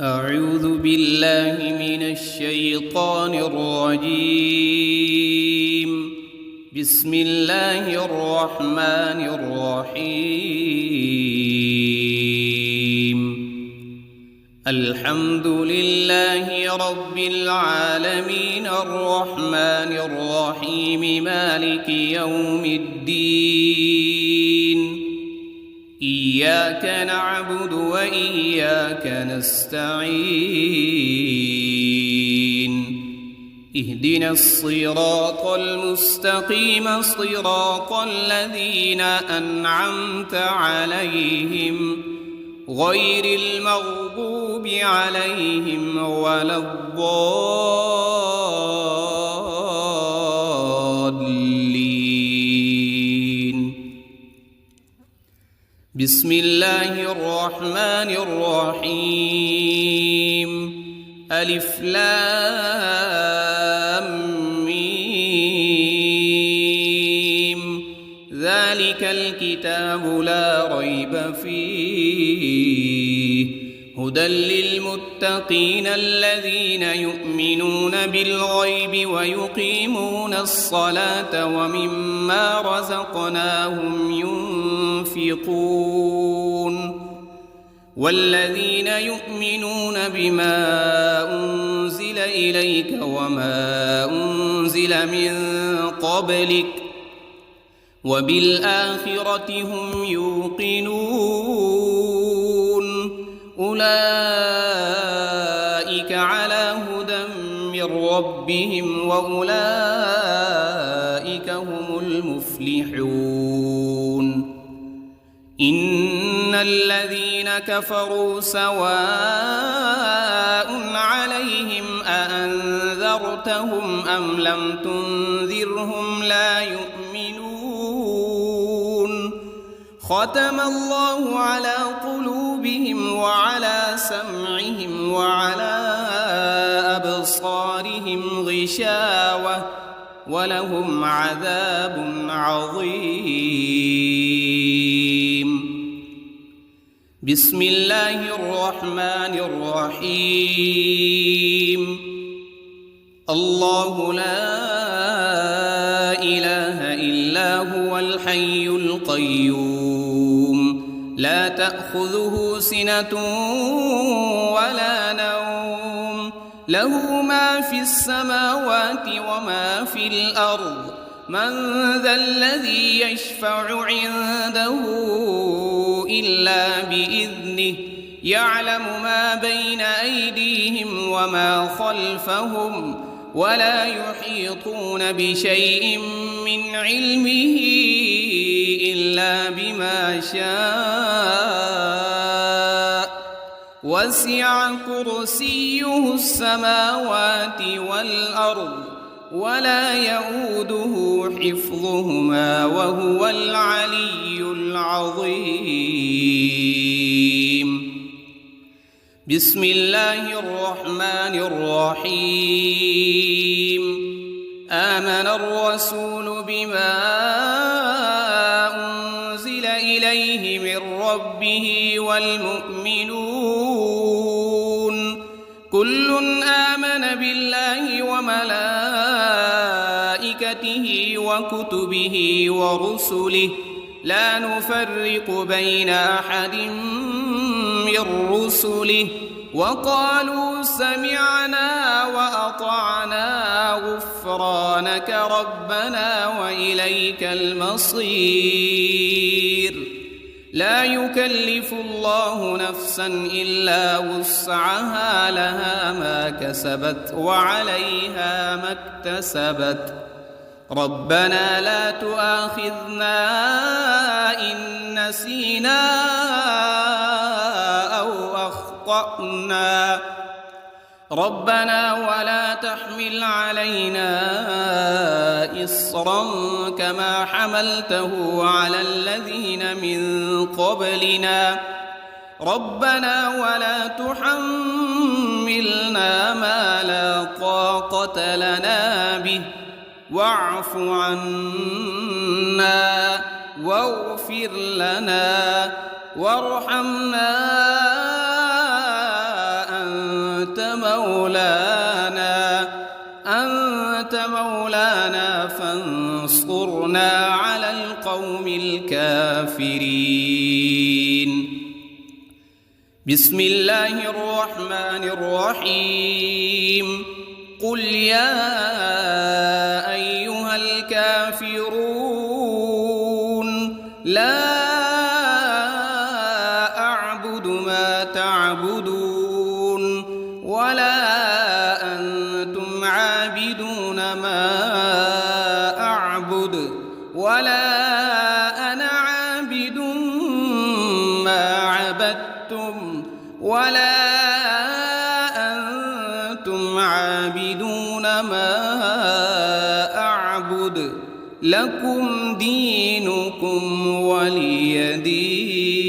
أعوذ بالله من الشيطان الرجيم. بسم الله الرحمن الرحيم. الحمد لله رب العالمين الرحمن الرحيم مالك يوم الدين. إياك نعبد وإياك نستعين. اهدنا الصراط المستقيم صراط الذين أنعمت عليهم غير المغضوب عليهم ولا الضالين. بسم الله الرحمن الرحيم. ألف لام ميم. ذلك الكتاب لا ريب فيه هدى للمتقين الذين يؤمنون بالغيب ويقيمون الصلاة ومما رزقناهم ينفقون. والذين يؤمنون بما أنزل إليك وما أنزل من قبلك وبالآخرة هم يوقنون. أولئك على هدى من ربهم وأولئك هم المفلحون. إن الذين كفروا سواء عليهم أأنذرتهم أم لم تنذرهم لا يؤمنون. ختم الله على قلوبهم وعلى سمعهم وعلى أبصارهم غشاوة ولهم عذاب عظيم. بسم الله الرحمن الرحيم. الله لا إله إلا هو الحي القيوم لا تأخذه سنة ولا نوم له ما في السماوات وما في الأرض. من ذا الذي يشفع عنده إلا بإذنه يعلم ما بين أيديهم وما خلفهم ولا يحيطون بشيء من علمه إلا بما شاء. وسع كرسيه السماوات والأرض ولا يؤوده حفظهما وهو العلي العظيم. بسم الله الرحمن الرحيم. آمن الرسول بما أنزل إليه من ربه والمؤمنون كل آمن بالله وملائكته وكتبه ورسله لا نفرق بين أحد من رسله وقالوا سمعنا وأطعنا غفرانك ربنا وإليك المصير. لا يكلف الله نفسا إلا وسعها لها ما كسبت وعليها ما اكتسبت. ربنا لا تؤاخذنا إن نسينا أو أخطأنا. ربنا ولا تحمل علينا إصرا كما حملته على الذين من قبلنا. ربنا ولا تحملنا ما لا طاقة لنا به واعف عنا واغفر لنا وارحمنا مولانا فانصرنا على القوم الكافرين. بسم الله الرحمن الرحيم. قل يا أيها الكافرون لا أعبد ما تعبدون ولا أنتم عابدون ما أعبد ولا أنا عابد ما عبدتم ولا أنتم عابدون ما أعبد لكم دينكم ولي دين.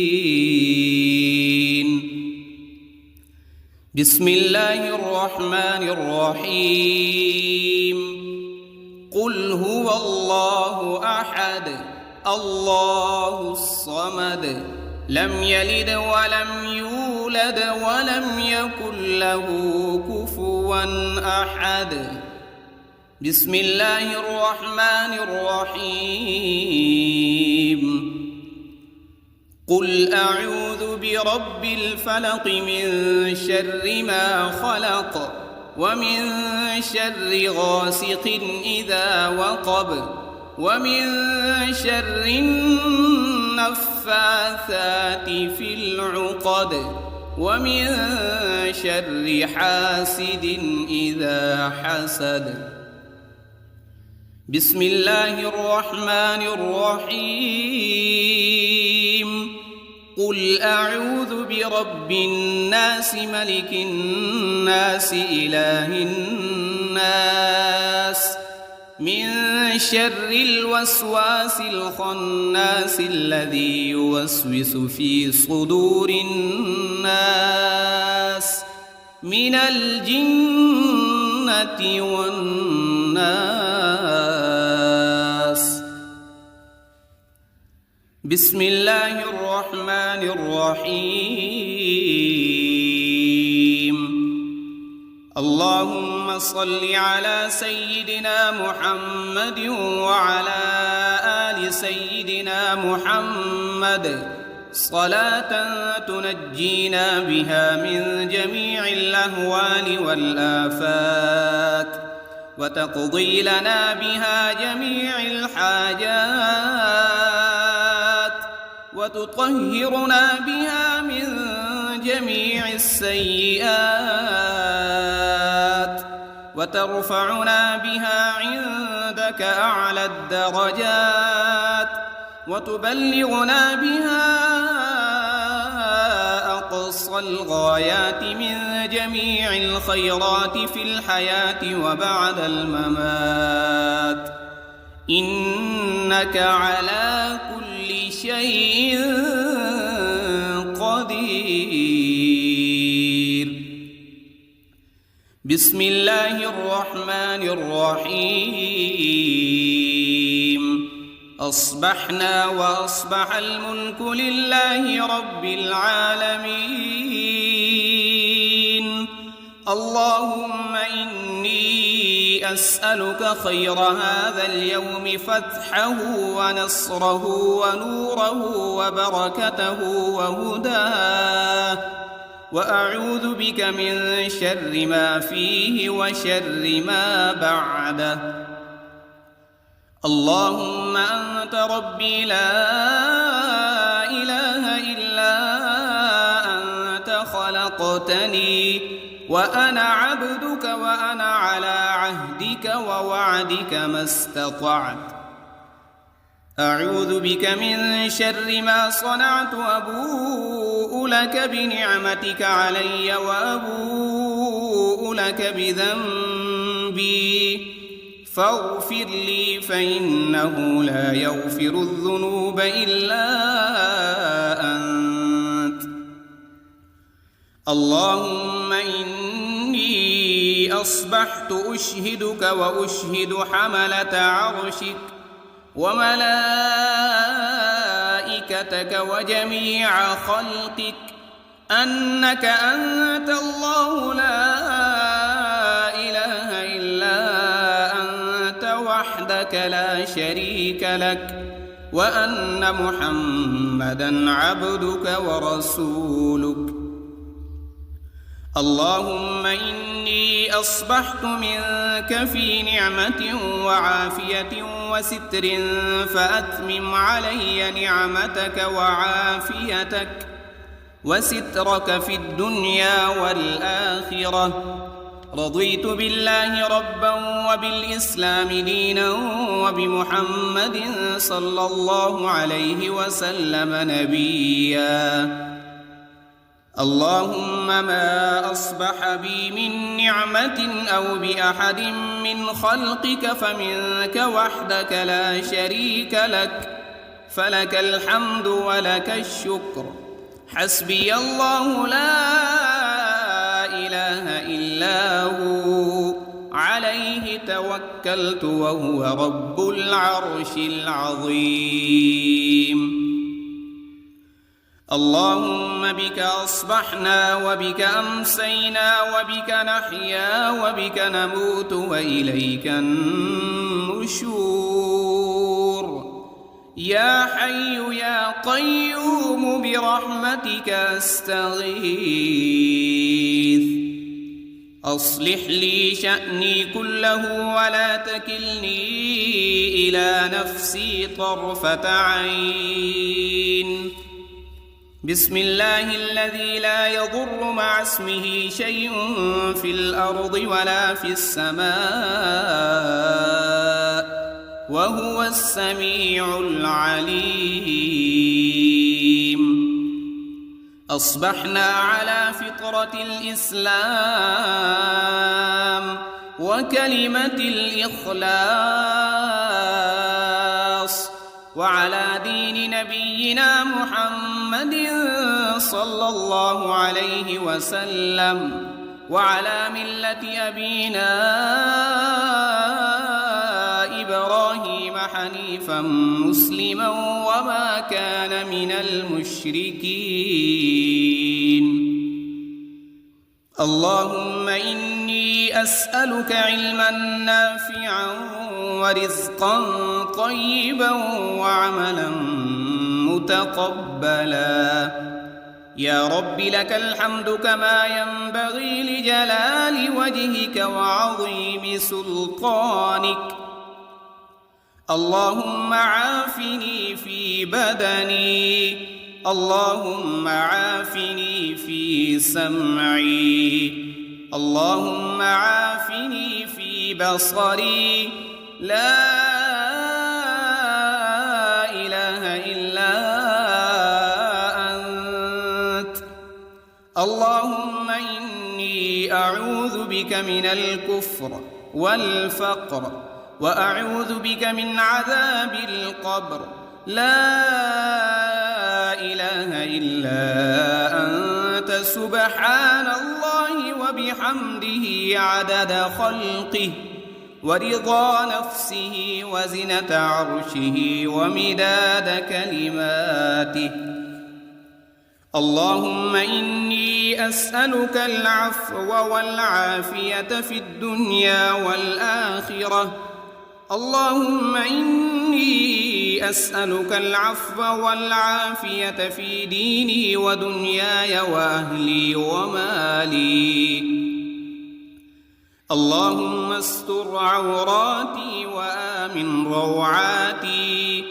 بسم الله الرحمن الرحيم. قل هو الله أحد الله الصمد لم يلد ولم يولد ولم يكن له كفوا أحد. بسم الله الرحمن الرحيم. قل أعوذ برب الفلق من شر ما خلق ومن شر غاسق إذا وقب ومن شر النفاثات في العقد ومن شر حاسد إذا حسد. بسم الله الرحمن الرحيم. قل أعوذ برب الناس ملك الناس إله الناس من شر الوسواس الخناس الذي يوسوس في صدور الناس من الجنة والناس. بسم الله الرحمن الرحيم. اللهم صل على سيدنا محمد وعلى آل سيدنا محمد صلاة تنجينا بها من جميع الأهوال والآفات وتقضي لنا بها جميع الحاجات وتطهرنا بها من جميع السيئات وترفعنا بها عندك أعلى الدرجات وتبلغنا بها أقصى الغايات من جميع الخيرات في الحياة وبعد الممات إنك على كل شيء قدير. بسم الله الرحمن الرحيم. أصبحنا وأصبح الملك لله رب العالمين. اللهم إني أسألك خير هذا اليوم فتحه ونصره ونوره وبركته وهداه وأعوذ بك من شر ما فيه وشر ما بعده. اللهم أنت ربي لا إله إلا أنت خلقتني وأنا عبدك وأنا على عهدك ووعدك ما استطعت. أعوذ بك من شر ما صنعت أبوء لك بنعمتك علي وأبوء لك بذنبي فاغفر لي فإنه لا يغفر الذنوب إلا أنت. اللهم إني أصبحت أشهدك وأشهد حملة عرشك وملائكتك وجميع خلقك أنك أنت الله لا وحدك لا شريك لك وأن محمدًا عبدك ورسولك. اللهم إني أصبحت منك في نعمة وعافية وستر، فأتمم علي نعمتك وعافيتك وسترك في الدنيا والآخرة. رضيت بالله ربا وبالإسلام دينا وبمحمد صلى الله عليه وسلم نبيا. اللهم ما أصبح بي من نعمة أو بأحد من خلقك فمنك وحدك لا شريك لك، فلك الحمد ولك الشكر. حسبي الله لا إله إلا هو، عليه توكلت وهو رب العرش العظيم. اللهم بك أصبحنا وبك أمسينا وبك نحيا وبك نموت وإليك النشور. يا حي يا قيوم برحمتك أستغيث. أصلح لي شأني كله ولا تكلني إلى نفسي طرفة عين. بسم الله الذي لا يضر مع اسمه شيء في الأرض ولا في السماء وهو السميع العليم. أصبحنا على فطرة الإسلام وكلمة الإخلاص وعلى دين نبينا محمد صلى الله عليه وسلم وعلى ملة أبينا إبراهيم حنيفا مسلما وما كان من المشركين. اللهم إني أسألك علما نافعا ورزقا طيبا وعملا متقبلا. يا رب لك الحمد كما ينبغي لجلال وجهك وعظيم سلطانك. اللهم عافني في بدني، اللهم عافني في سمعي، اللهم عافني في بصري. لا إله إلا أنت. اللهم إني أعوذ بك من الكفر والفقر وأعوذ بك من عذاب القبر. لا إله إلا أنت سبحان الله وبحمده عدد خلقه ورضا نفسه وزنة عرشه ومداد كلماته. اللهم إني أسألك العفو والعافية في الدنيا والآخرة. اللهم إني أسألك العفو والعافية في ديني ودنياي وأهلي ومالي. اللهم استر عوراتي وآمن روعاتي.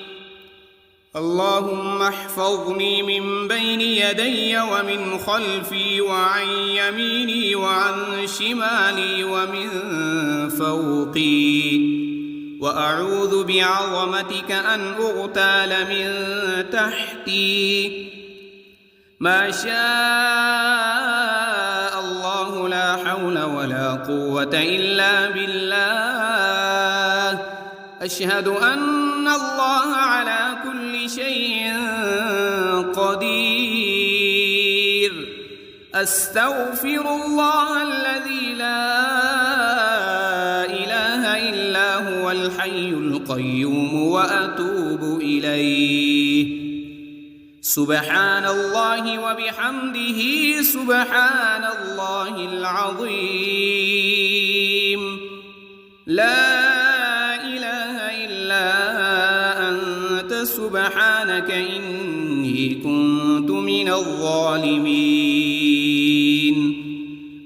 اللهم احفظني من بين يدي ومن خلفي وعن يميني وعن شمالي ومن فوقي. وأعوذ بعظمتك أن أغتال من تحتي. ما شاء الله لا حول ولا قوة إلا بالله. أشهد أن الله على كل شيء قدير. أستغفر الله الذي لا إله إلا هو الحي القيوم وأتوب إليه. سبحان الله وبحمده سبحان الله العظيم. لا إله إلا كنت من الظالمين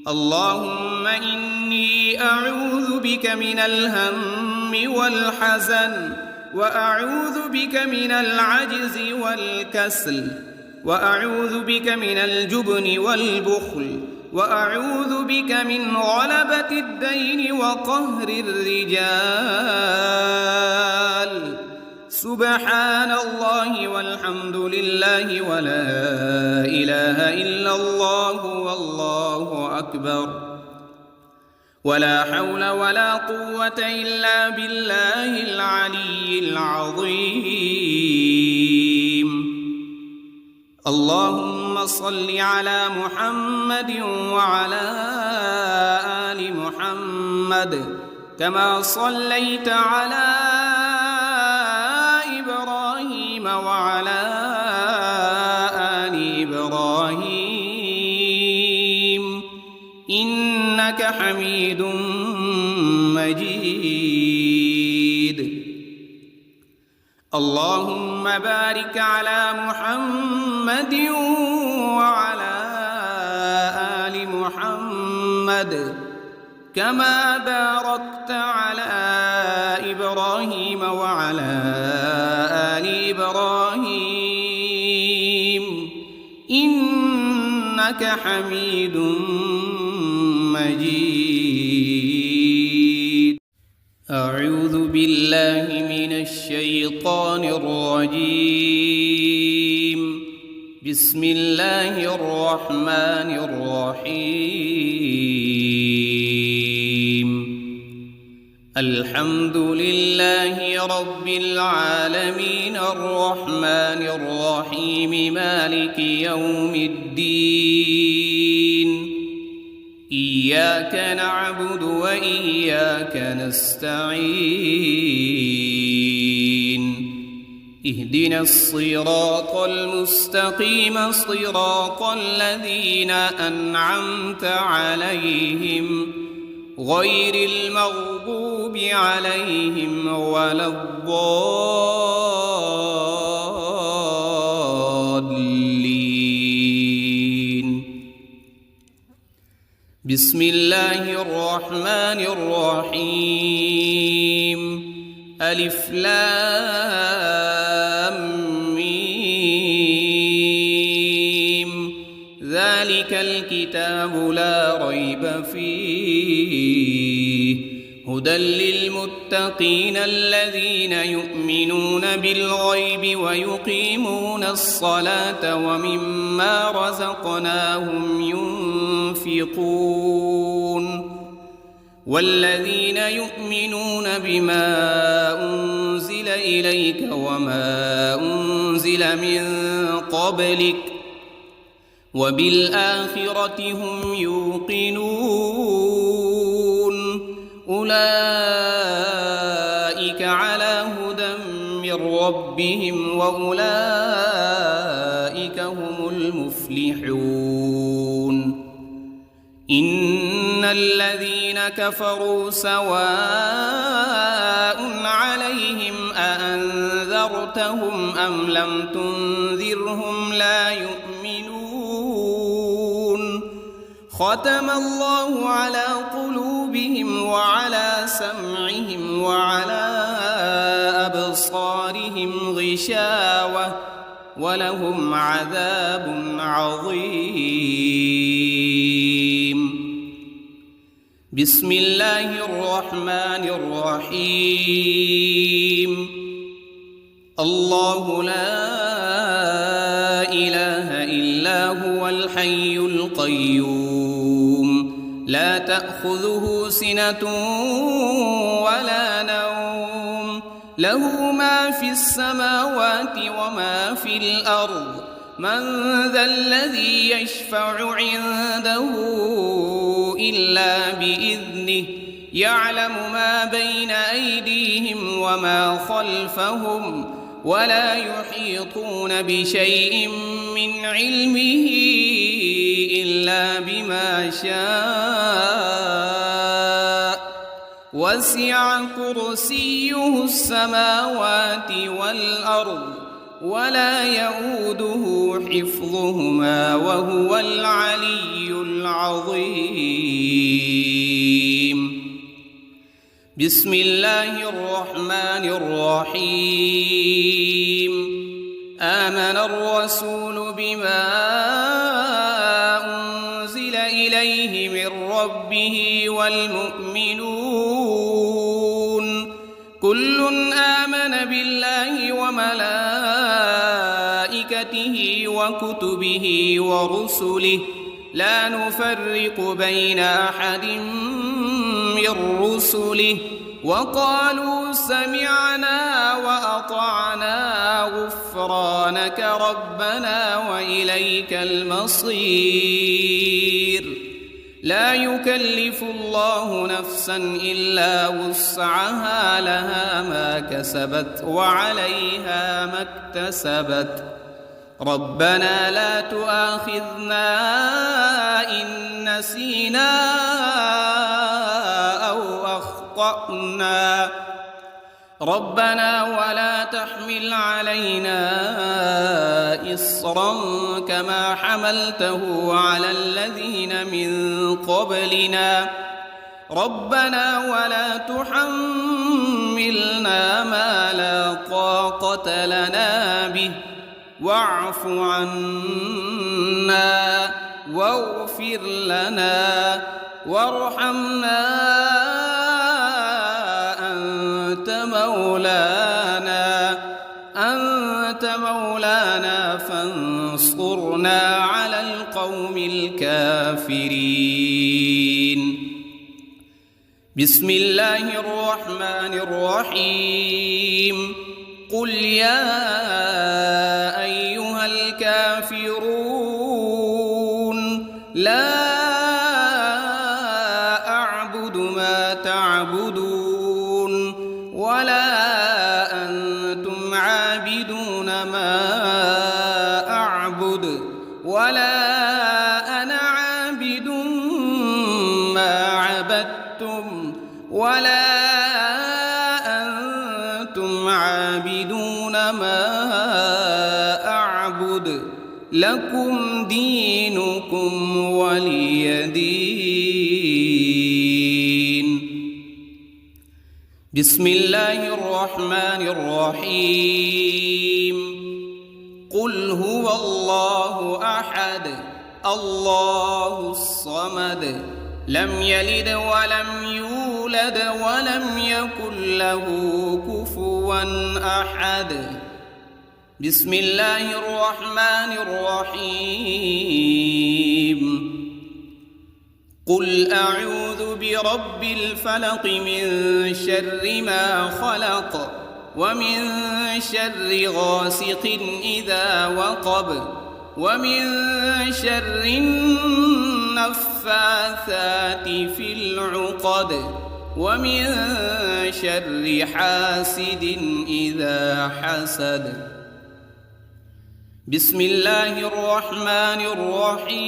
اللهم إني أعوذ بك من الهم والحزن وأعوذ بك من العجز والكسل وأعوذ بك من الجبن والبخل وأعوذ بك من غلبة الدين وقهر الرجال سبحان الله والحمد لله ولا إله إلا الله والله أكبر ولا حول ولا قوة إلا بالله العلي العظيم اللهم صل على محمد وعلى آل محمد كما صليت على إبراهيم وعلى آل إبراهيم إنك حميد مجيد اللهم بارك على محمد وعلى آل محمد كما باركت على إبراهيم وعلى آل إبراهيم إنك حميد مجيد أعوذ بالله من الشيطان الرجيم بسم الله الرحمن الرحيم الحمد لله رب العالمين الرحمن الرحيم مالك يوم الدين إياك نعبد وإياك نستعين اهدنا الصراط المستقيم صراط الذين أنعمت عليهم غير المغضوب عليهم ولا الضالين بسم الله الرحمن الرحيم ألف لام ميم ذلك الكتاب لا ريب فيه هدى للمتقين الذين يؤمنون بالغيب ويقيمون الصلاة ومما رزقناهم ينفقون والذين يؤمنون بما أنزل إليك وما أنزل من قبلك وبالآخرة هم يوقنون أولئك على هدى من ربهم وأولئك هم المفلحون إن الذين كفروا سواء عليهم أأنذرتهم أم لم تنذرهم لا يؤمنون ختم الله على قلوبهم وعلى سمعهم وعلى أبصارهم غشاوة ولهم عذاب عظيم بسم الله الرحمن الرحيم الله لا إله إلا هو الحي القيوم لا تأخذه سنة ولا نوم له ما في السماوات وما في الأرض من ذا الذي يشفع عنده إلا بإذنه يعلم ما بين أيديهم وما خلفهم ولا يحيطون بشيء من علمه إلا بما شاء وسع كرسيه السماوات والأرض ولا يؤوده حفظهما وهو العلي العظيم. بسم الله الرحمن الرحيم. آمن الرسول بما أنزل إليه من ربه والمؤمنون كل آمن بالله وملائكته وكتبه ورسله لا نفرق بين أحد من رسله وقالوا سمعنا وأطعنا غفرانك ربنا وإليك المصير. لا يكلف الله نفسا إلا وسعها لها ما كسبت وعليها ما اكتسبت. ربنا لا تؤاخذنا إن نسينا أو أخطأنا ربنا ولا تحمل علينا إصرا كما حملته على الذين من قبلنا ربنا ولا تحملنا ما لا طاقة لنا به واعف عنا واغفر لنا وارحمنا أنت مولانا فانصرنا على القوم الكافرين. بسم الله الرحمن الرحيم. قل يا أيها الكافرون لا أعبد ما تعبدون ولا أنتم عابدون ما أعبد ولا أنا عابد ما عبدتم ولا أنتم عابدون ما أعبد لكم دينكم ولي دين. بسم الله الرحمن الرحيم. قل هو الله أحد الله الصمد لم يلد ولم يولد ولم يكن له كفوا أحد. بسم الله الرحمن الرحيم. قل أعوذ برب الفلق من شر ما خلق ومن شر غاسق إذا وقب ومن شر النفاثات في العقد ومن شر حاسد إذا حسد. بسم الله الرحمن الرحيم.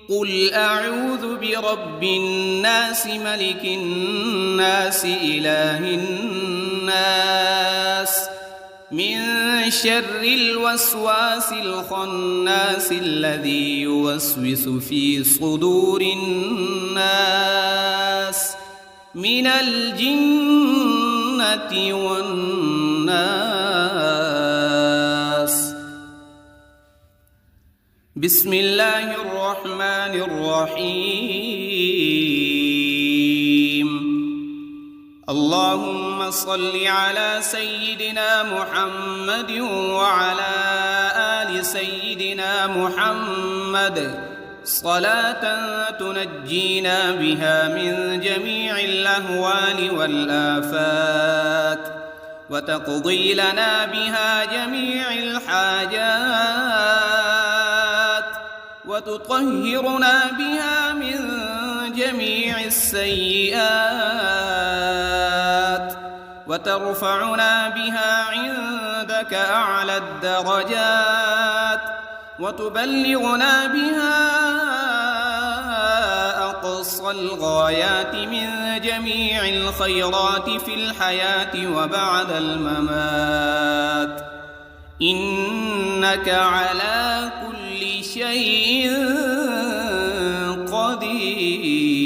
قل أعوذ برب الناس ملك الناس إله الناس من شر الوسواس الخناس الذي يوسوس في صدور الناس من الجنة والناس. بسم الله الرحمن الرحيم. اللهم صل على سيدنا محمد وعلى آل سيدنا محمد صلاة تنجينا بها من جميع الأهوال والآفات وتقضي لنا بها جميع الحاجات وتطهرنا بها من جميع السيئات وترفعنا بها عندك أعلى الدرجات وتبلغنا بها أقصى أقصى الغايات من جميع الخيرات في الحياة وبعد الممات، إنك على كل شيء قدير.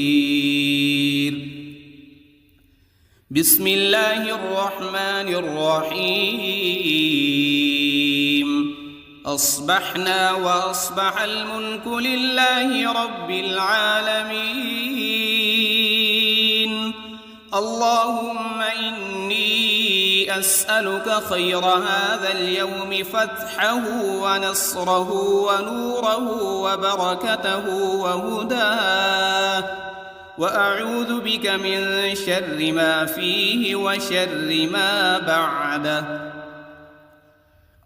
بسم الله الرحمن الرحيم. أصبحنا وأصبح الملك لله رب العالمين. اللهم إني أسألك خير هذا اليوم، فتحه ونصره ونوره وبركته وهداه، وأعوذ بك من شر ما فيه وشر ما بعده.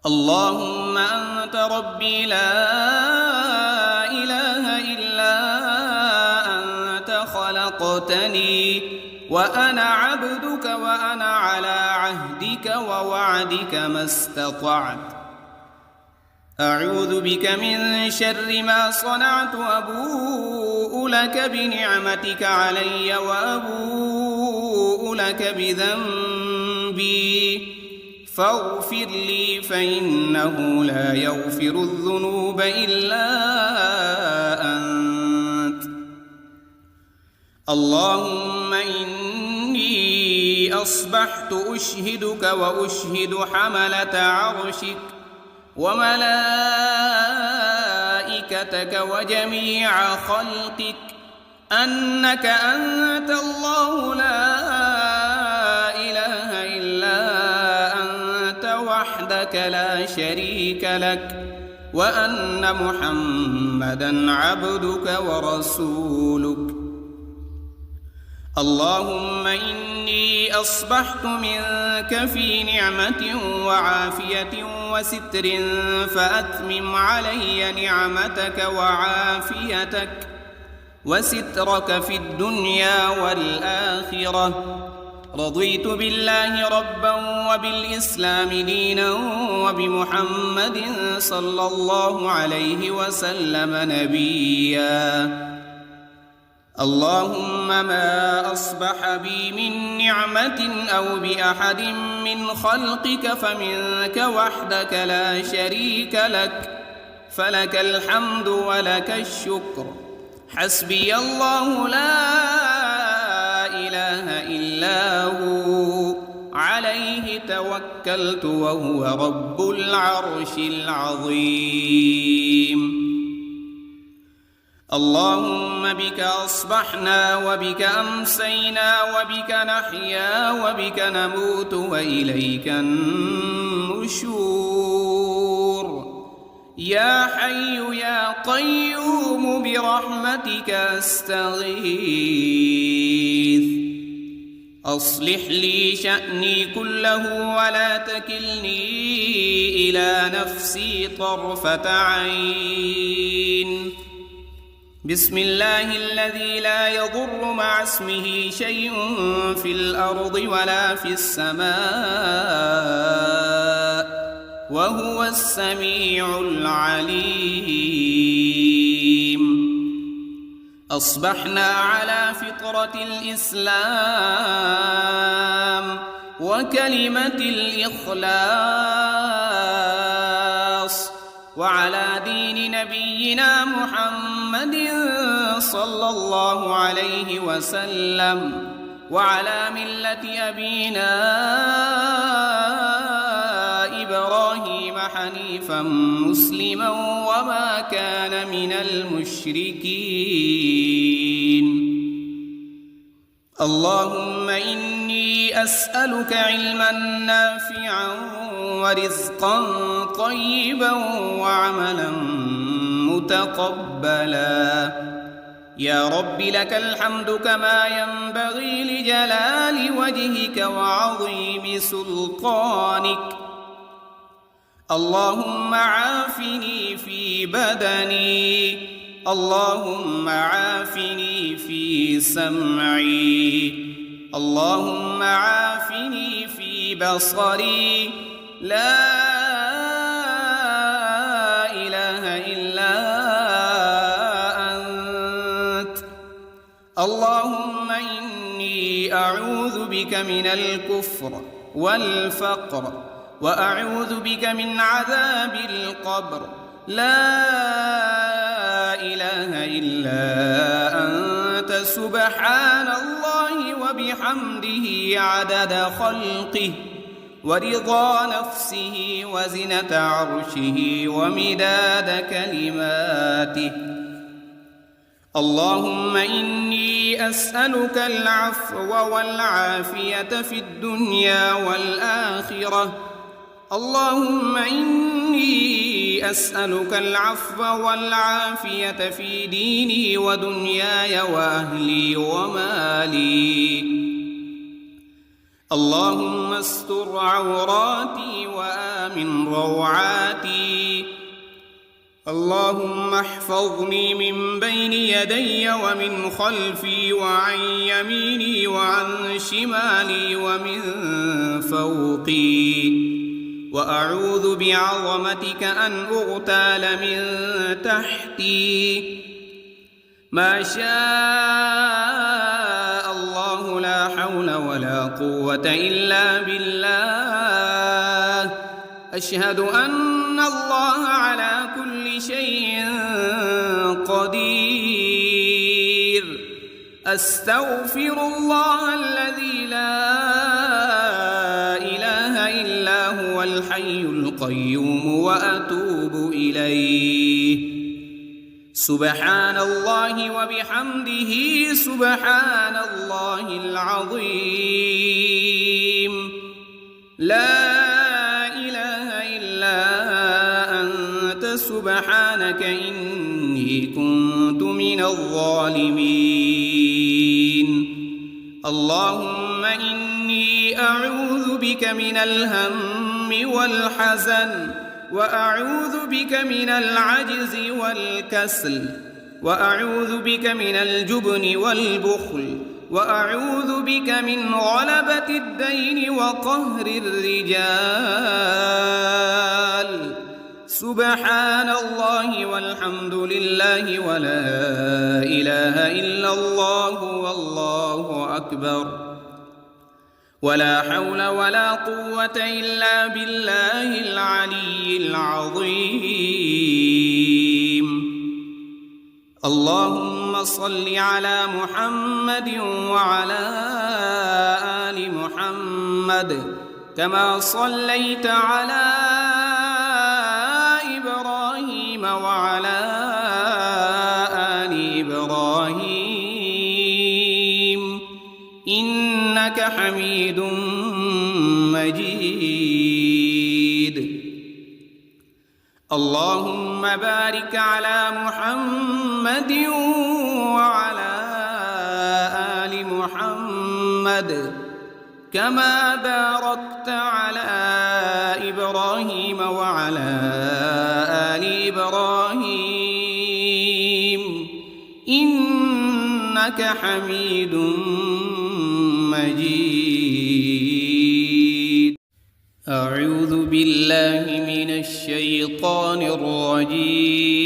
اللهم أنت ربي لا إله إلا أنت، خلقتني وأنا عبدك وأنا على عهدك ووعدك ما استطعت. أعوذ بك من شر ما صنعت، أبوء لك بنعمتك علي وأبوء لك بذنبي، فاغفر لي فإنه لا يغفر الذنوب إلا أنت. اللهم إني أصبحت أشهدك وأشهد حملة عرشك وملائكتك وجميع خلقك أنك أنت الله لا إله إلا أنت وحدك لا شريك لك، وأن محمدًا عبدك ورسولك. اللهم إني أصبحت منك في نعمة وعافية وستر، فأتمم علي نعمتك وعافيتك وسترك في الدنيا والآخرة. رضيت بالله ربا وبالإسلام دينا وبمحمد صلى الله عليه وسلم نبيا. اللهم ما أصبح بي من نعمة أو بأحد من خلقك فمنك وحدك لا شريك لك، فلك الحمد ولك الشكر. حسبي الله لا إله إلا هو، عليه توكلت وهو رب العرش العظيم. اللهم بك أصبحنا وبك أمسينا وبك نحيا وبك نموت وإليك النشور. يا حي يا قيوم برحمتك أستغيث. أصلح لي شأني كله ولا تكلني إلى نفسي طرفة عين. بسم الله الذي لا يضر مع اسمه شيء في الأرض ولا في السماء، وهو السميع العليم. أصبحنا على فطرة الإسلام وكلمة الإخلاص، وعلى دين نبينا محمد صلى الله عليه وسلم، وعلى ملة أبينا إبراهيم حنيفا مسلما وما كان من المشركين. اللهم إني أسألك علما نافعا ورزقا طيبا وعملا متقبلا. يا رب لك الحمد كما ينبغي لجلال وجهك وعظيم سلطانك. اللهم عافني في بدني، اللهم عافني في سمعي، اللهم عافني في بصري. لا إله إلا أنت. اللهم إني أعوذ بك من الكفر والفقر وأعوذ بك من عذاب القبر لا إله إلا أنت سبحان الله وبحمده عدد خلقه ورضا نفسه وزنة عرشه ومداد كلماته. اللهم إني أسألك العفو والعافية في الدنيا والآخرة. اللهم إني أسألك العفو والعافية في ديني ودنياي وأهلي ومالي. اللهم استر عوراتي وآمن روعاتي. اللهم احفظني من بين يدي ومن خلفي وعن يميني وعن شمالي ومن فوقي، وأعوذ بعظمتك أن أغتال من تحتي. ما شاء الله لا حول ولا قوة إلا بالله. أشهد أن الله على كل شيء قدير. أستغفر الله الذي لا إله إلا هو الحي القيوم وأتوب إليه. سبحان الله وبحمده سبحان الله العظيم. لا إله إلا أنت سبحانك إني كنت من الظالمين. اللهم إني أعوذ بك من الهم والحزن، وأعوذ بك من العجز والكسل، وأعوذ بك من الجبن والبخل، وأعوذ بك من غلبة الدين وقهر الرجال. سبحان الله والحمد لله ولا إله إلا الله والله أكبر، ولا حول ولا قوة إلا بالله العلي العظيم. اللهم صل على محمد وعلى آل محمد كما صليت على إبراهيم وعلى آل إبراهيم إنك حميد مجيد. اللهم بارك على محمد وعلى آل محمد كما باركت على إبراهيم وعلى آل إبراهيم إنك حميد مجيد. أعوذ بالله من الشيطان الرجيم.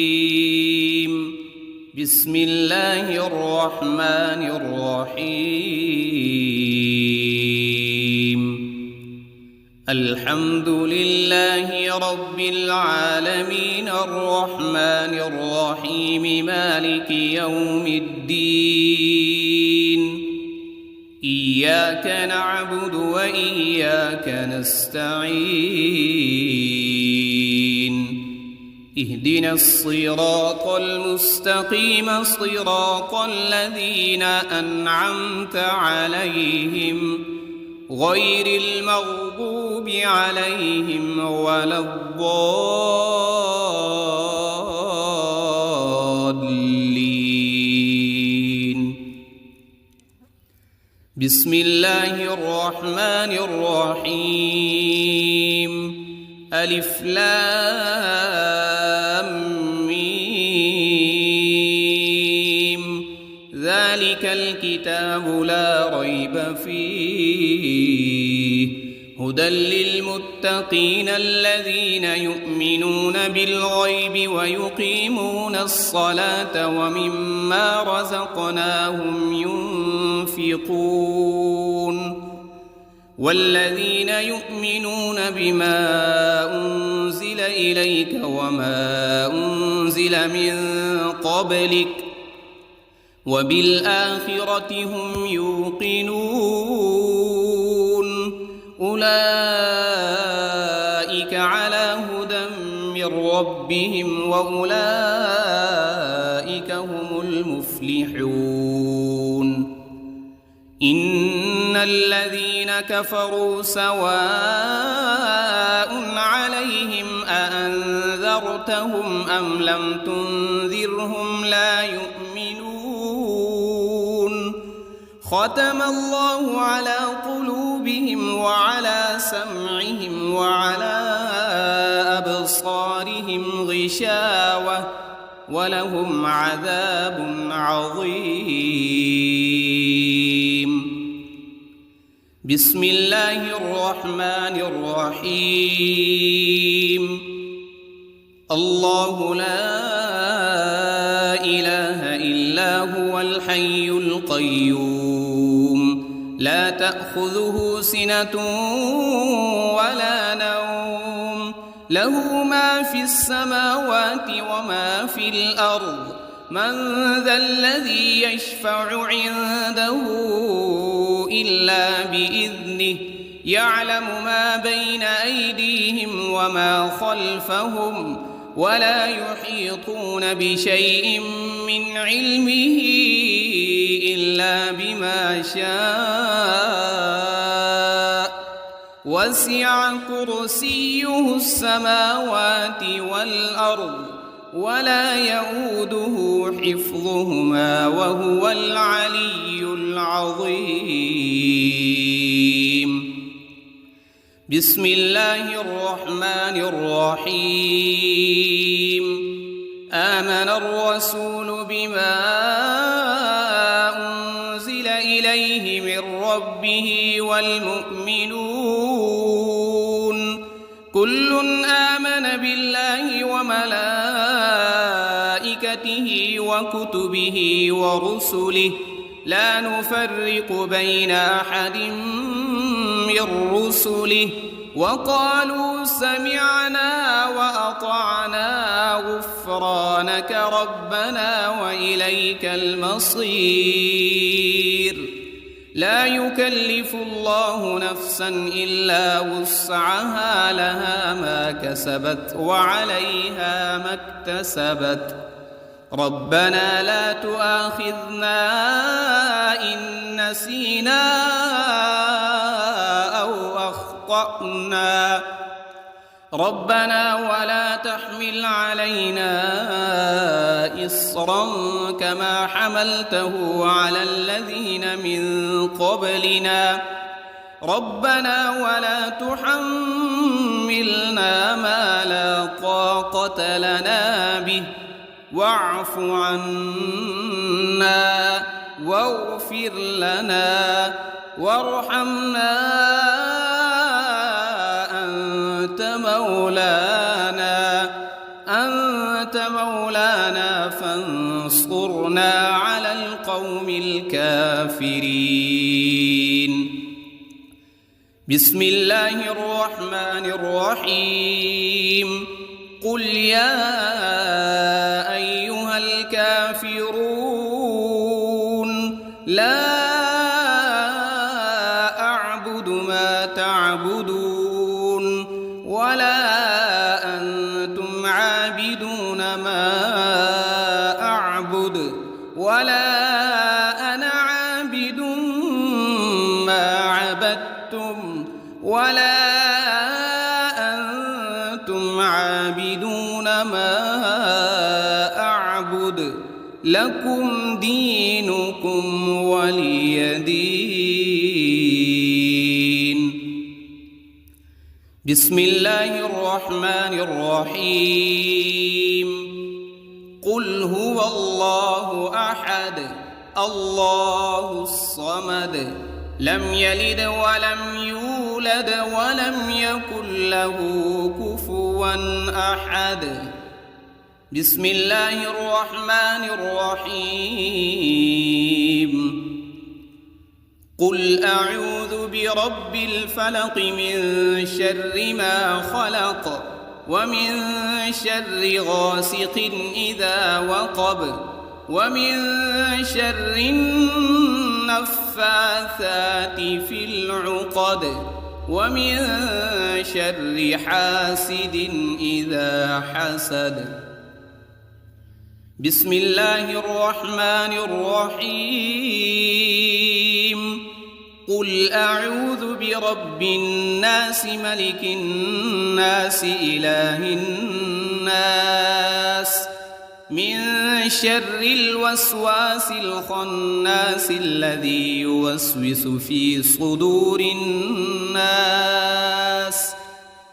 بسم الله الرحمن الرحيم. الحمد لله رب العالمين الرحمن الرحيم مالك يوم الدين. إياك نعبد وإياك نستعين. اهدنا الصراط المستقيم صراط الذين أنعمت عليهم غير المغضوب عليهم ولا الضالين. بسم الله الرحمن الرحيم. ألف لام ميم. ذلك الكتاب لا ريب فيه هدى للمتقين الذين يؤمنون بالغيب ويقيمون الصلاة ومما رزقناهم ينفقون والذين يؤمنون بما أنزل إليك وما أنزل من قبلك وبالآخرة هم يوقنون أولئك على هدى من ربهم وأولئك هم المفلحون إن الذين كفروا سواء عليهم أأنذرتهم أم لم تنذرهم لا يؤمنون ختم الله على قلوبهم وعلى سمعهم وعلى أبصارهم غشاوة ولهم عذاب عظيم. بسم الله الرحمن الرحيم. الله لا إله إلا هو الحي القيوم لا تأخذه سنة ولا نوم له ما في السماوات وما في الأرض من ذا الذي يشفع عنده إلا بإذنه يعلم ما بين أيديهم وما خلفهم ولا يحيطون بشيء من علمه إلا بما شاء وسع كرسيه السماوات والأرض ولا يؤوده حفظهما وهو العلي العظيم. بسم الله الرحمن الرحيم. آمن الرسول بما أنزل إليه من ربه والمؤمنون كل آمن بالله وملائكته وكتبه ورسله لا نفرق بين أحد من رسله وقالوا سمعنا وأطعنا غفرانك ربنا وإليك المصير. لا يكلف الله نفسا إلا وسعها لها ما كسبت وعليها ما اكتسبت ربنا لا تؤاخذنا إن نسينا أو أخطأنا ربنا ولا تحمل علينا إصرا كما حملته على الذين من قبلنا ربنا ولا تحملنا ما لا طاقة لنا به واعف عنا واغفر لنا وارحمنا أنت مولانا فانصرنا على القوم الكافرين. بسم الله الرحمن الرحيم. قل يا أيها الكافرون لا أعبد ما تعبدون ولا أنتم عابدون ما أعبد ولا أنا عابد ما عبدتم ولا أنتم عابدون ما أعبد لكم دينكم ولي دين. بسم الله الرحمن الرحيم. قل هو الله أحد الله الصمد لم يلد ولم يولد ولم يكن له كفوا أحد. بسم الله الرحمن الرحيم. قل أعوذ برب الفلق من شر ما خلق ومن شر غاسق إذا وقب ومن شر النفاثات في العقد ومن شر حاسد إذا حسد. بسم الله الرحمن الرحيم. قل أعوذ برب الناس ملك الناس إله الناس من شر الوسواس الخناس الذي يوسوس في صدور الناس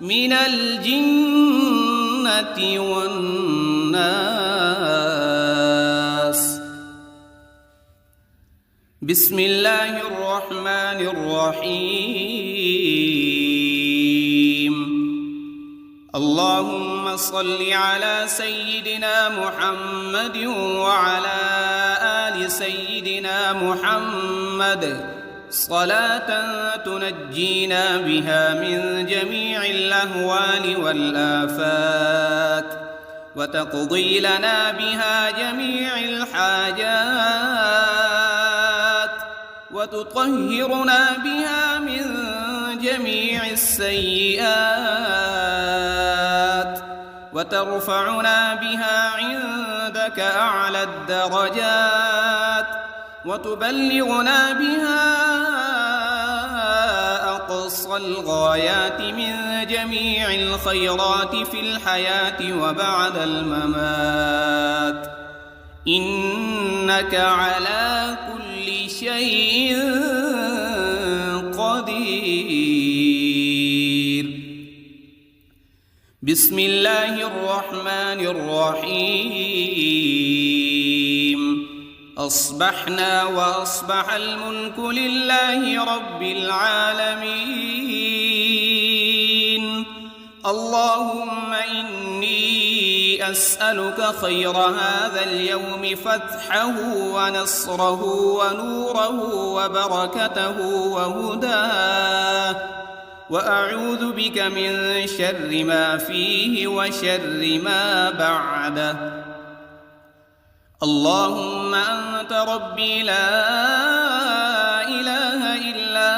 من الجنة والناس. بسم الله الرحمن الرحيم. اللهم صل على سيدنا محمد وعلى آل سيدنا محمد صلاة تنجينا بها من جميع الأهوال والآفات وتقضي لنا بها جميع الحاجات وتطهرنا بها من جميع السيئات وترفعنا بها عندك أعلى الدرجات وتبلغنا بها أقصى الغايات من جميع الخيرات في الحياة وبعد الممات، إنك على كل شيء قدير. بسم الله الرحمن الرحيم. أصبحنا وأصبح الملك لله رب العالمين. اللهم إني أسألك خير هذا اليوم فتحه ونصره ونوره وبركته وهداه، وأعوذ بك من شر ما فيه وشر ما بعده. اللهم أنت ربي لا إله إلا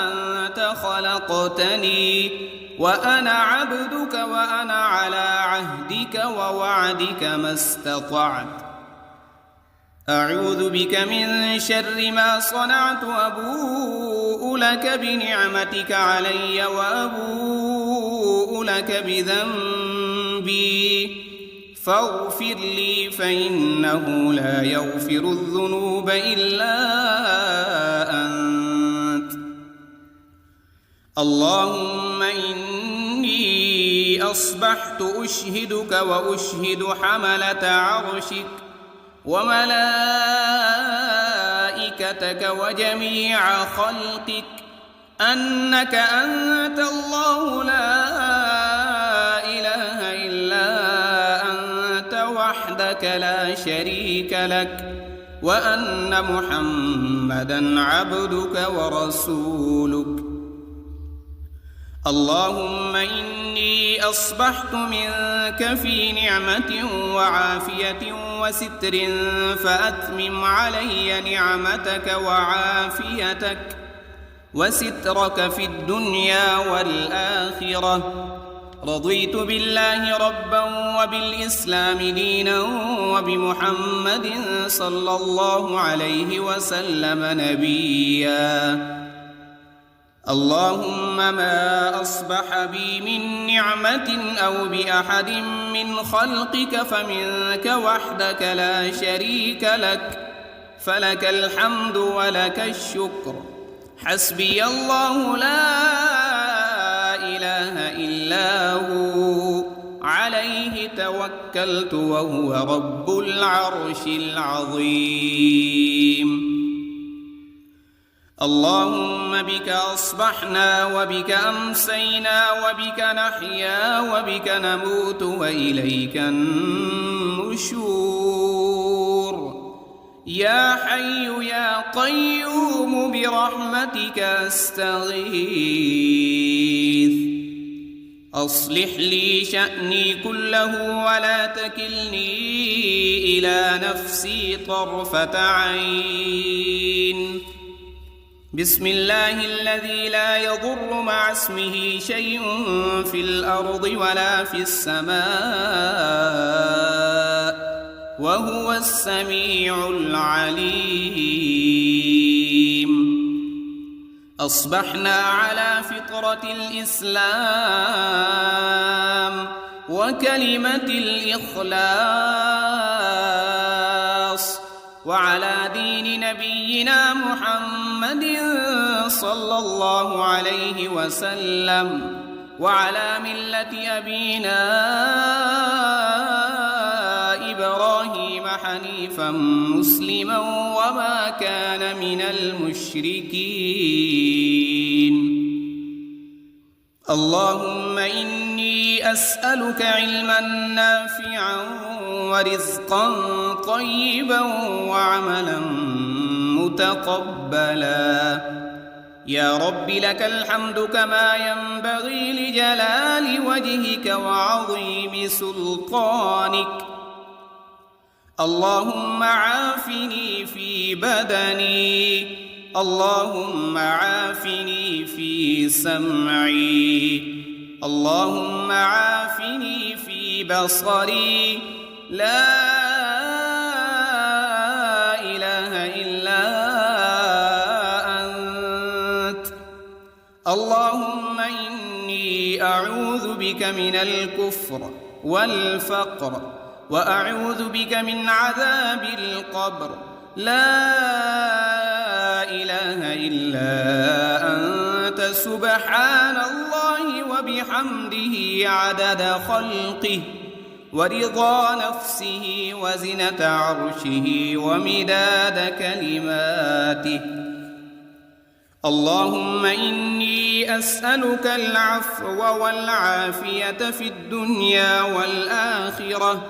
أنت خلقتني وأنا عبدك وأنا على عهدك ووعدك ما استطعت. أعوذ بك من شر ما صنعت، أبوء لك بنعمتك علي وأبوء لك بذنبي فاغفر لي فإنه لا يغفر الذنوب إلا أنت. اللهم إني أصبحت أشهدك وأشهد حملة عرشك وملائكتك وجميع خلقك أنك أنت الله لا إله إلا وحدك لا شريك لك، وأن محمدًا عبدك ورسولك. اللهم إني أصبحت منك في نعمة وعافية وستر فأتمم علي نعمتك وعافيتك وسترك في الدنيا والآخرة. رضيت بالله ربا وبالإسلام دينا وبمحمد صلى الله عليه وسلم نبيا. اللهم ما أصبح بي من نعمة أو بأحد من خلقك فمنك وحدك لا شريك لك، فلك الحمد ولك الشكر. حسبي الله لا إله إلا هو عليه توكلت وهو رب العرش العظيم. اللهم بك أصبحنا وبك أمسينا وبك نحيا وبك نموت وإليك النشور. يا حي يا قيوم برحمتك أستغيث. أصلح لي شأني كله ولا تكلني إلى نفسي طرفة عين. بسم الله الذي لا يضر مع اسمه شيء في الأرض ولا في السماء وهو السميع العليم. أصبحنا على فطرة الإسلام وكلمة الإخلاص وعلى دين نبينا محمد صلى الله عليه وسلم وعلى ملة أبينا إبراهيم حنيفا مسلما وما كان من المشركين. اللهم إني أسألك علما نافعا ورزقا طيبا وعملا متقبلا. يا رب لك الحمد كما ينبغي لجلال وجهك وعظيم سلطانك. اللهم عافني في بدني، اللهم عافني في سمعي، اللهم عافني في بصري. لا إله إلا أنت. اللهم إني أعوذ بك من الكفر والفقر وأعوذ بك من عذاب القبر. لا إله إلا أنت سبحان الله وبحمده عدد خلقه ورضا نفسه وزنة عرشه ومداد كلماته. اللهم إني أسألك العفو والعافية في الدنيا والآخرة.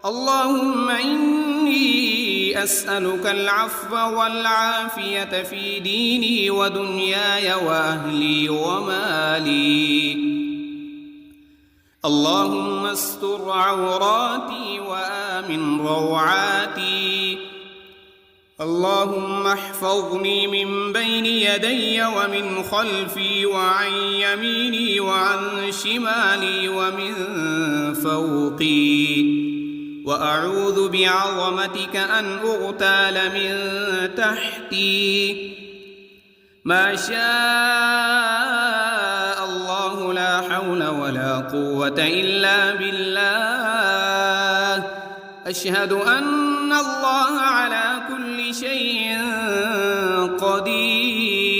اللهم إني أسألك العفو والعافية في ديني ودنياي وأهلي ومالي. اللهم استر عوراتي وآمن روعاتي. اللهم احفظني من بين يدي ومن خلفي وعن يميني وعن شمالي ومن فوقي. وأعوذ بعظمتك أن أغتال من تحتي. ما شاء الله لا حول ولا قوة إلا بالله. أشهد أن الله على كل شيء قدير.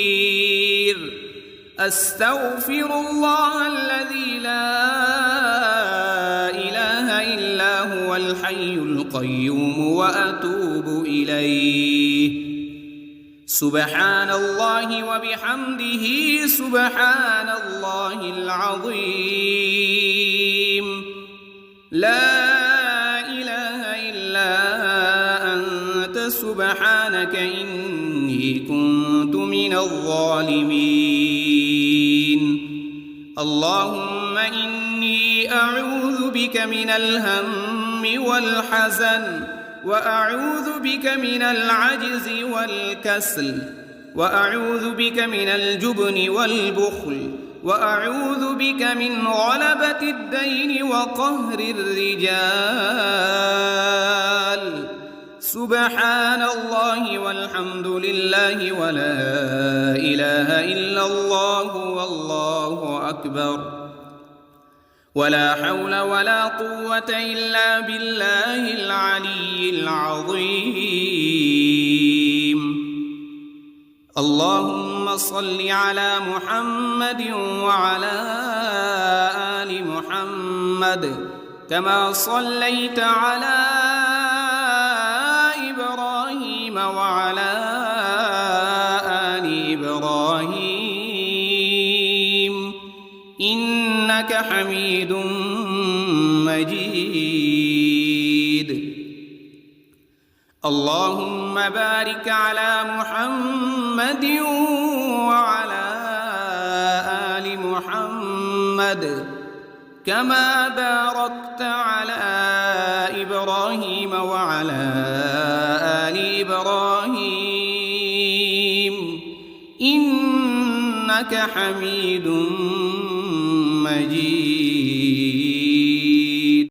أستغفر الله الذي لا إله إلا هو الحي القيوم وأتوب إليه. سبحان الله وبحمده سبحان الله العظيم. لا إله إلا أنت سبحانك إني كنت من الظالمين. اللهم إني أعوذ بك من الهم والحزن وأعوذ بك من العجز والكسل وأعوذ بك من الجبن والبخل وأعوذ بك من غلبة الدين وقهر الرجال. سبحان الله والحمد لله ولا إله إلا الله والله أكبر. ولا حول ولا قوة إلا بالله العلي العظيم. اللهم صل على محمد وعلى آل محمد كما صليت على إبراهيم وعلى آل حميد مجيد. اللهم بارك على محمد وعلى آل محمد كما باركت على إبراهيم وعلى آل إبراهيم إنك حميد مجيد.